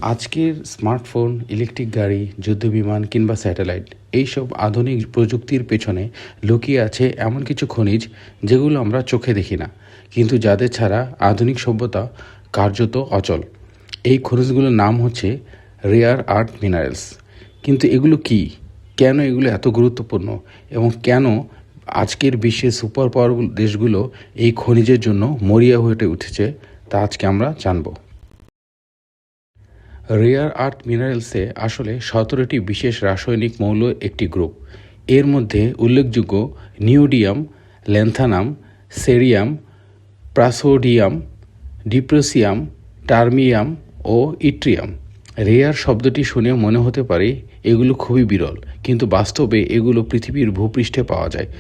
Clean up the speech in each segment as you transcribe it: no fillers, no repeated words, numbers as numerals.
আজকের smartphone, electric গাড়ি, যুদ্ধবিমান কিংবা স্যাটেলাইট এইসব আধুনিক প্রযুক্তির পেছনে লুকিয়ে আছে এমন কিছু খনিজ যেগুলো আমরা চোখে দেখি না, কিন্তু যাদের ছাড়া আধুনিক সভ্যতা কার্যত অচল। এই খনিজগুলোর নাম হচ্ছে রেয়ার আর্থ মিনারেলস। কিন্তু এগুলো কি, কেন এগুলো এত গুরুত্বপূর্ণ এবং কেন আজকের বিশ্বের সুপার পাওয়ার দেশগুলো এই খনিজের জন্য মরিয়া হয়ে উঠেছে, তা আজকে আমরা জানব। রেয়ার আর্থ মিনারেলসে আসলে 17টি বিশেষ রাসায়নিক মৌল একটি গ্রুপ। এর মধ্যে উল্লেখযোগ্য নিওডিয়াম, ল্যান্থানাম, সেরিয়াম, প্রাসোডিয়াম, ডিপ্রোসিয়াম, টার্মিয়াম ও ইট্রিয়াম। রেয়ার শব্দটি শুনে মনে হতে পারে এগুলো খুবই বিরল, কিন্তু বাস্তবে এগুলো পৃথিবীর ভূপৃষ্ঠে পাওয়া যায়।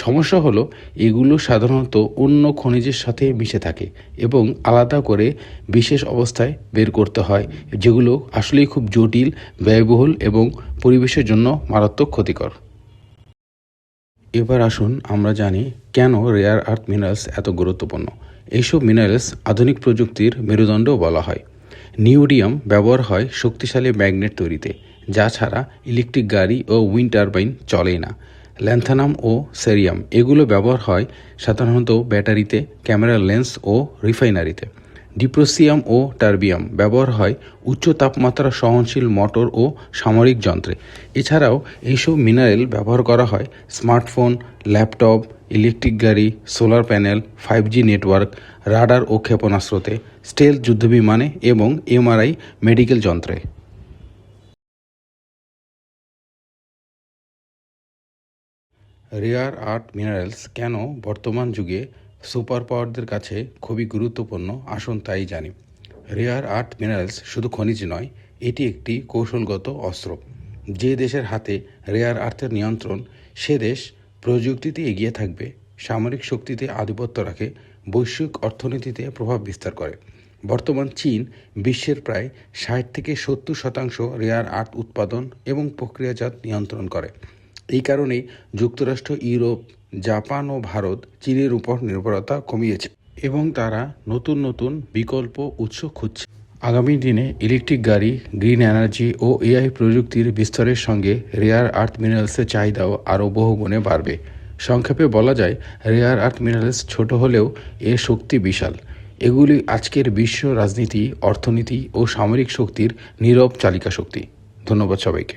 সমস্যা হলো এগুলো সাধারণত অন্য খনিজের সাথে মিশে থাকে এবং আলাদা করে বিশেষ অবস্থায় বের করতে হয়, যেগুলো আসলেই খুব জটিল, ব্যয়বহুল এবং পরিবেশের জন্য মারাত্মক ক্ষতিকর। এবার আসুন আমরা জানি কেন রেয়ার আর্থ মিনারেলস এত গুরুত্বপূর্ণ। এইসব মিনারেলস আধুনিক প্রযুক্তির মেরুদণ্ডও বলা হয়। নিওডিয়াম ব্যবহার হয় শক্তিশালী ম্যাগনেট তৈরিতে, যা ছাড়া ইলেকট্রিক গাড়ি ও উইন্ড টারবাইন চলেই না। ল্যান্থানাম ও সেরিয়াম এগুলো ব্যবহার হয় সাধারণত ব্যাটারিতে, ক্যামেরা লেন্স ও রিফাইনারিতে। ডিপ্রোসিয়াম ও টার্বিয়াম ব্যবহার হয় উচ্চ তাপমাত্রা সহনশীল মোটর ও সামরিক যন্ত্রে। এছাড়াও এইসব মিনারেল ব্যবহার করা হয় স্মার্টফোন, ল্যাপটপ, ইলেকট্রিক গাড়ি, solar panel, 5G network, radar ও ক্ষেপণাস্ত্রতে, স্টেলথ যুদ্ধবিমানে এবং এমআরআই মেডিকেল যন্ত্রে। রেয়ার আর্থ মিনারেলস কেন বর্তমান যুগে সুপার পাওয়ারদের কাছে খুবই গুরুত্বপূর্ণ, আসুন তাই জানি। রেয়ার আর্থ মিনারেলস শুধু খনিজ নয়, এটি একটি কৌশলগত অস্ত্র। যে দেশের হাতে রেয়ার আর্থের নিয়ন্ত্রণ, সে দেশ প্রযুক্তিতে এগিয়ে থাকবে, সামরিক শক্তিতে আধিপত্য রাখে, বৈশ্বিক অর্থনীতিতে প্রভাব বিস্তার করে। বর্তমান চীন বিশ্বের প্রায় 60-70% রেয়ার আর্থ উৎপাদন এবং প্রক্রিয়াজাত নিয়ন্ত্রণ করে। এই কারণেই যুক্তরাষ্ট্র, ইউরোপ, জাপান ও ভারত চীনের উপর নির্ভরতা কমিয়েছে এবং তারা নতুন নতুন বিকল্প উৎস খুঁজছে। আগামী দিনে ইলেকট্রিক গাড়ি, গ্রিন এনার্জি ও এআই প্রযুক্তির বিস্তারের সঙ্গে রেয়ার আর্থ মিনারেলসের চাহিদাও আরও বহুগুণে বাড়বে। সংক্ষেপে বলা যায়, রেয়ার আর্থ মিনারেলস ছোট হলেও এর শক্তি বিশাল। এগুলি আজকের বিশ্ব রাজনীতি, অর্থনীতি ও সামরিক শক্তির নীরব চালিকা শক্তি। ধন্যবাদ সবাইকে।